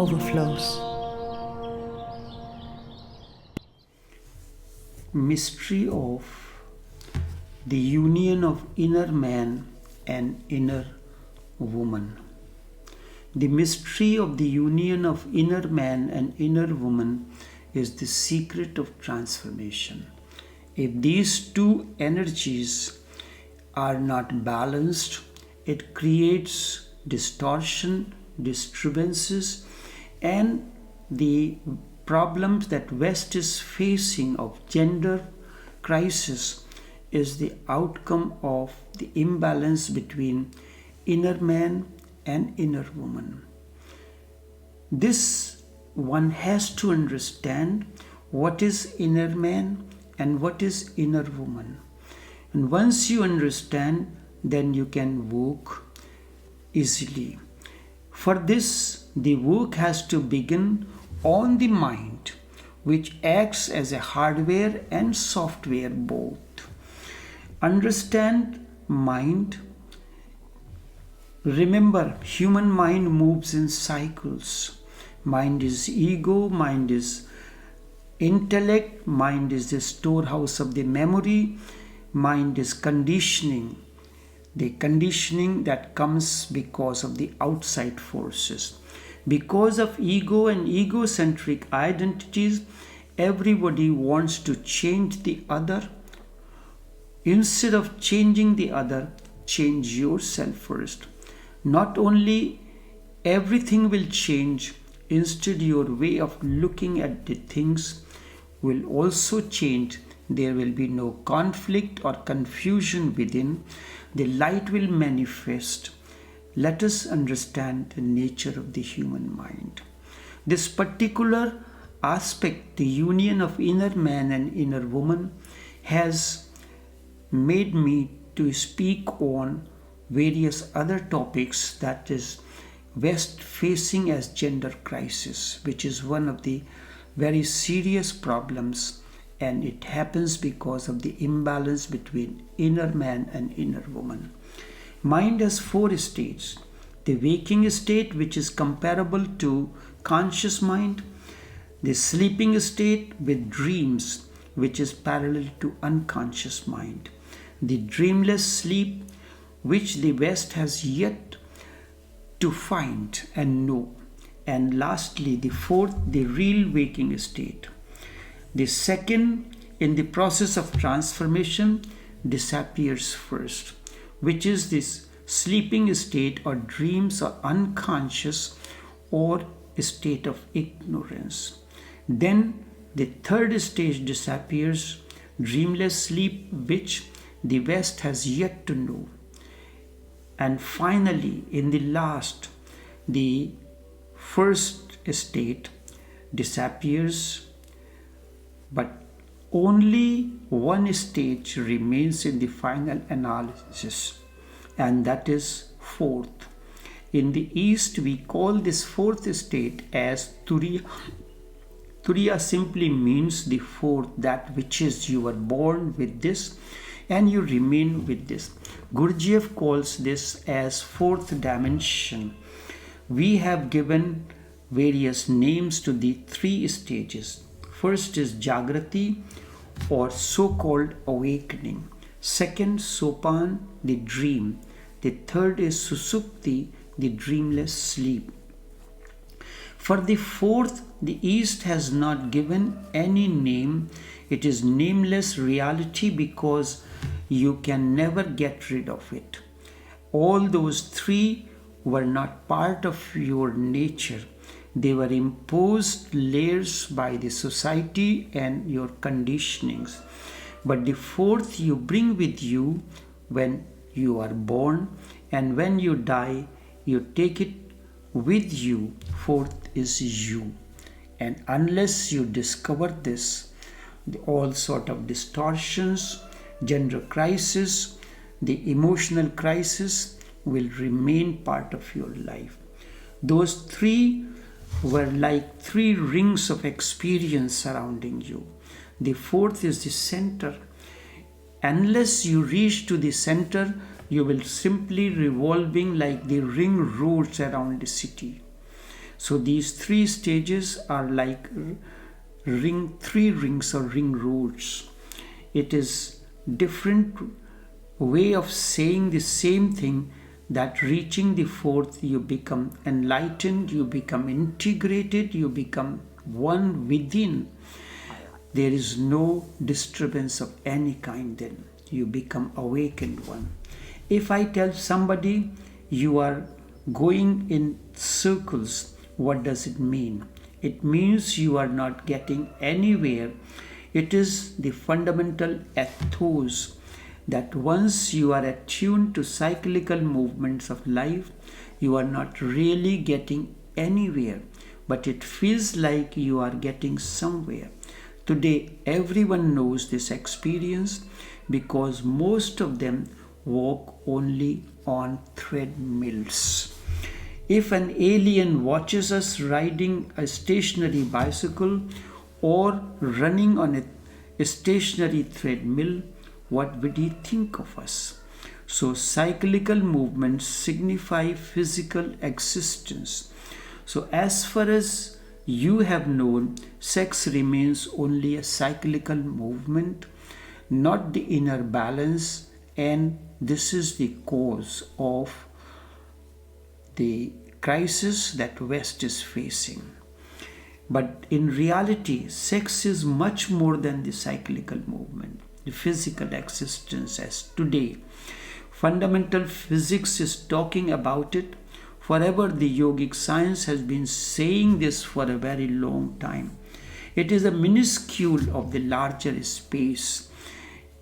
Overflows. Mystery of the union of inner man and inner woman. The mystery of the union of inner man and inner woman is the secret of transformation. If these two energies are not balanced, it creates distortion, disturbances, and the problems that West is facing of gender crisis is the outcome of the imbalance between inner man and inner woman. This one has to understand what is inner man and what is inner woman. And once you understand, then you can work easily. For this, the work has to begin on the mind, which acts as a hardware and software both. Understand mind. Remember, human mind moves in cycles. Mind is ego, mind is intellect, mind is the storehouse of the memory, mind is conditioning. The conditioning that comes because of the outside forces. Because of ego and egocentric identities, everybody wants to change the other. Instead of changing the other, change yourself first. Not only everything will change, instead your way of looking at the things will also change. There will be no conflict or confusion within. The light will manifest. Let us understand the nature of the human mind. This particular aspect, the union of inner man and inner woman, has made me to speak on various other topics, that is West facing as gender crisis, which is one of the very serious problems, and it happens because of the imbalance between inner man and inner woman. Mind has four states. The waking state, which is comparable to conscious mind. The sleeping state with dreams, which is parallel to unconscious mind. The dreamless sleep, which the West has yet to find and know. And lastly, the fourth, the real waking state. The second, in the process of transformation, disappears first, which is this sleeping state or dreams or unconscious or a state of ignorance. Then the third stage disappears, dreamless sleep, which the West has yet to know. And finally, in the last, the first state disappears, but only one stage remains in the final analysis, and that is fourth. In the East, we call this fourth state as Turiya. Turiya simply means the fourth, that which is you are born with this and you remain with this. Gurdjieff calls this as fourth dimension. We have given various names to the three stages. First is Jagrati, or so-called awakening. Second, Sopan, the dream. The third is Susupti, the dreamless sleep. For the fourth, the East has not given any name. It is nameless reality because you can never get rid of it. All those three were not part of your nature. They were imposed layers by the society and your conditionings. But the fourth you bring with you when you are born, and when you die, you take it with you. Fourth is you. And unless you discover this, all sort of distortions, gender crisis, the emotional crisis will remain part of your life. Those three were like three rings of experience surrounding you. The fourth is the center. Unless you reach to the center, you will simply revolving like the ring roads around the city. So these three stages are like three rings or ring roads. It is different way of saying the same thing, that reaching the fourth you become enlightened, you become integrated, you become one within. There is no disturbance of any kind then. You become awakened one. If I tell somebody you are going in circles, what does it mean? It means you are not getting anywhere. It is the fundamental ethos that once you are attuned to cyclical movements of life, you are not really getting anywhere, but it feels like you are getting somewhere. Today, everyone knows this experience because most of them walk only on treadmills. If an alien watches us riding a stationary bicycle or running on a stationary treadmill, what would he think of us? So cyclical movements signify physical existence. So as far as you have known, sex remains only a cyclical movement, not the inner balance, and this is the cause of the crisis that West is facing. But in reality, sex is much more than the cyclical movement, the physical existence as today. Fundamental physics is talking about it. Forever the yogic science has been saying this for a very long time. It is a minuscule of the larger space.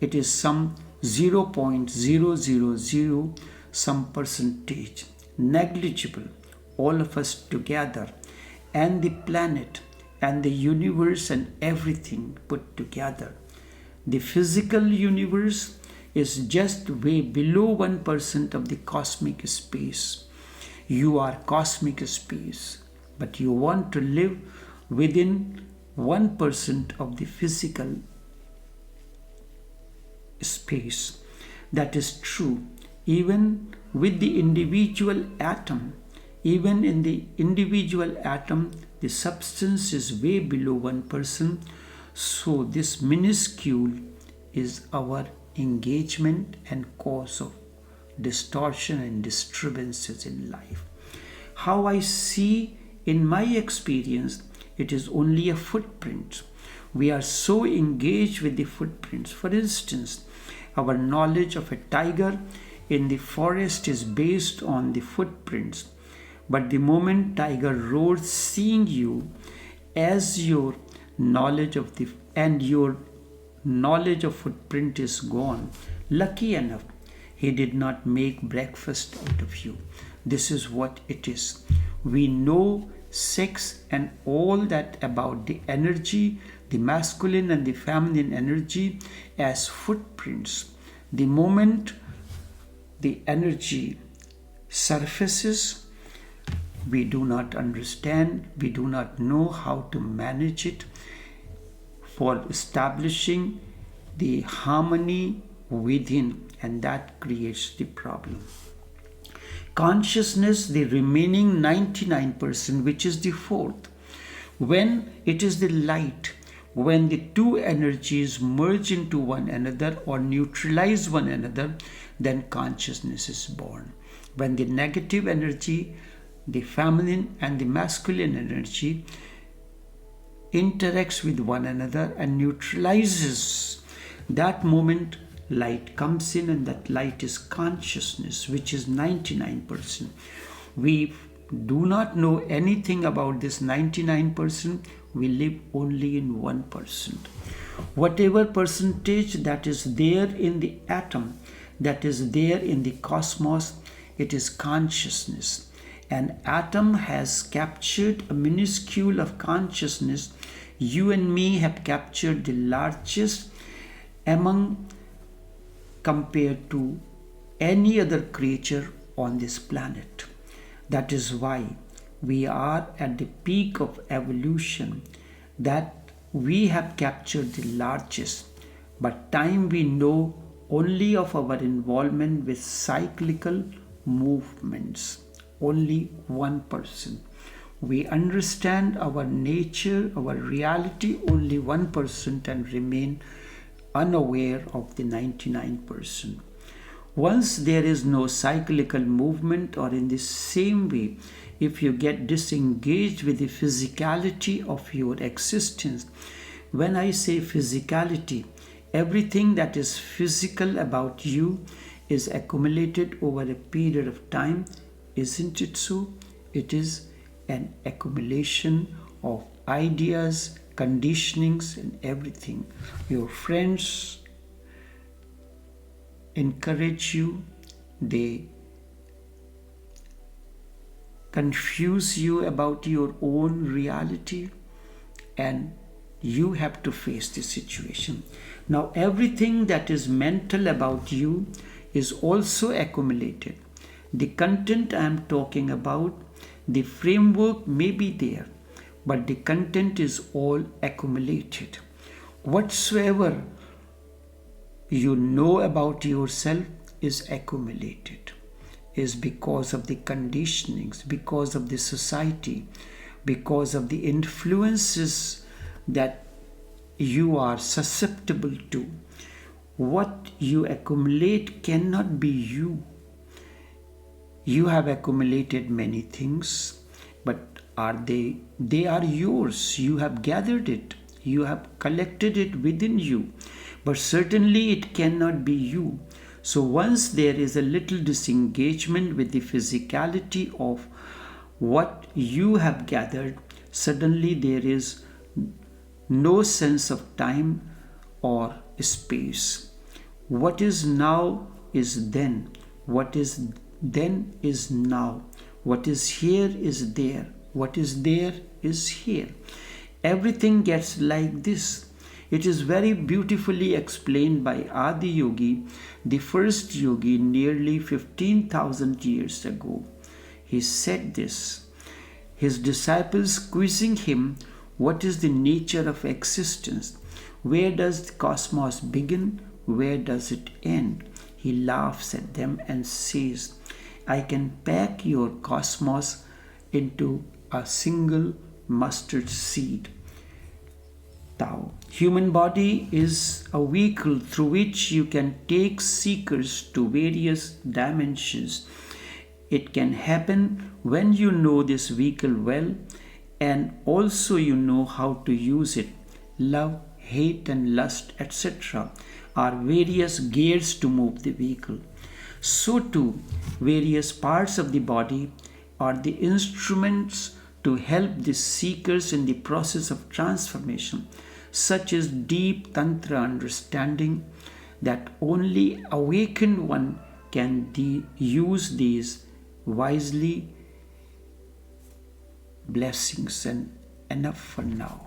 It is some 0.000 some percentage, negligible, all of us together, and the planet and the universe and everything put together. The physical universe is just way below 1% of the cosmic space. You are cosmic space, but you want to live within 1% of the physical space. That is true. Even with the individual atom, even in the individual atom, the substance is way below 1%. So this minuscule is our engagement and cause of distortion and disturbances in life. How I see in my experience, it is only a footprint. We are so engaged with the footprints. For instance, our knowledge of a tiger in the forest is based on the footprints. But the moment tiger roars, seeing you, as your knowledge of footprint is gone, lucky enough, he did not make breakfast out of you. This is what it is. We know sex and all that about the energy, the masculine and the feminine energy as footprints. The moment the energy surfaces, we do not understand, we do not know how to manage it for establishing the harmony within, and that creates the problem. Consciousness, the remaining 99%, which is the fourth, when it is the light, when the two energies merge into one another or neutralize one another, then consciousness is born. When the negative energy, the feminine and the masculine energy, interacts with one another and neutralizes, that moment light comes in, and that light is consciousness, which is 99%. We do not know anything about this 99%. We live only in 1%. Whatever percentage that is there in the atom, that is there in the cosmos, it is consciousness. An atom has captured a minuscule of consciousness. You and me have captured the largest among compared to any other creature on this planet. That is why we are at the peak of evolution, that we have captured the largest. But time we know only of our involvement with cyclical movements, only 1%. We understand our nature, our reality only 1% and remain unaware of the 99%. Once there is no cyclical movement, or in the same way, if you get disengaged with the physicality of your existence, when I say physicality, everything that is physical about you is accumulated over a period of time, isn't it so? It is an accumulation of ideas, conditionings, and everything. Your friends encourage you, they confuse you about your own reality, and you have to face the situation. Now, everything that is mental about you is also accumulated. The content I am talking about, the framework may be there, but the content is all accumulated. Whatsoever you know about yourself is accumulated, is because of the conditionings, because of the society, because of the influences that you are susceptible to. What you accumulate cannot be you. You have accumulated many things, but they are yours. You have gathered it. You have collected it within you. But certainly it cannot be you. So once there is a little disengagement with the physicality of what you have gathered, suddenly there is no sense of time or space. What is now is then. What is then is now. What is here is there. What is there is here. Everything gets like this. It is very beautifully explained by Adi Yogi, the first yogi nearly 15,000 years ago. He said this. His disciples quizzing him, what is the nature of existence? Where does the cosmos begin? Where does it end? He laughs at them and says, I can pack your cosmos into a single mustard seed. Tao. Human body is a vehicle through which you can take seekers to various dimensions. It can happen when you know this vehicle well, and also you know how to use it. Love, hate, and lust, etc. are various gears to move the vehicle. So too, various parts of the body are the instruments to help the seekers in the process of transformation, such as deep Tantra understanding that only awakened one can use these wisely. Blessings and enough for now.